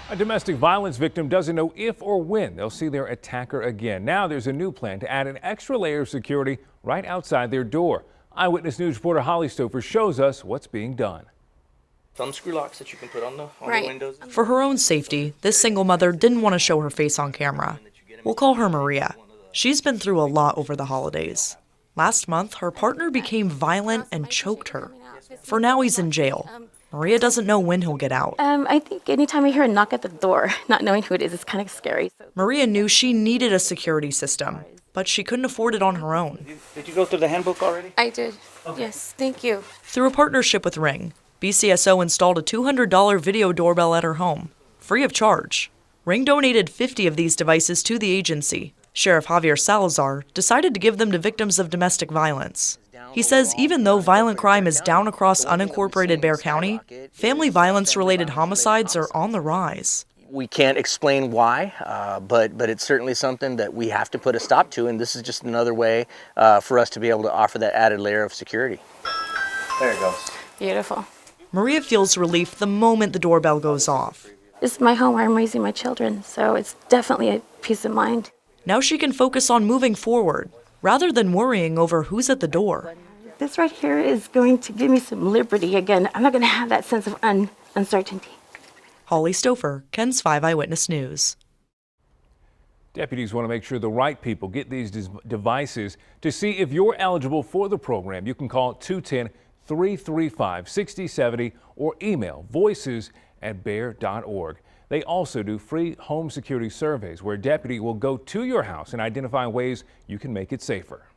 A domestic violence victim doesn't know if or when they'll see their attacker again. Now there's a new plan to add an extra layer of security right outside their door. Eyewitness News reporter Holly Stouffer shows us what's being done. Thumb screw locks that you can put on the windows. For her own safety, this single mother didn't want to show her face on camera. We'll call her Maria. She's been through a lot over the holidays. Last month, her partner became violent and choked her. For now, he's in jail. Maria doesn't know when he'll get out. I think anytime I hear a knock at the door, not knowing who it is kind of scary. Maria knew she needed a security system, but she couldn't afford it on her own. Did you go through the handbook already? I did. Okay. Yes, thank you. Through a partnership with Ring, BCSO installed a $200 video doorbell at her home, free of charge. Ring donated 50 of these devices to the agency. Sheriff Javier Salazar decided to give them to victims of domestic violence. He says even though violent crime is down across unincorporated Bexar County, family violence-related homicides are on the rise. We can't explain why, but it's certainly something that we have to put a stop to, and this is just another way for us to be able to offer that added layer of security. There it goes. Beautiful. Maria feels relief the moment the doorbell goes off. This is my home where I'm raising my children, so it's definitely a peace of mind. Now she can focus on moving forward, rather than worrying over who's at the door. This right here is going to give me some liberty again. I'm not going to have that sense of uncertainty. Holly Stouffer, KENS 5 Eyewitness News. Deputies want to make sure the right people get these devices. To see if you're eligible for the program, you can call 210-335-6070 or email voices@bear.org. They also do free home security surveys where a deputy will go to your house and identify ways you can make it safer.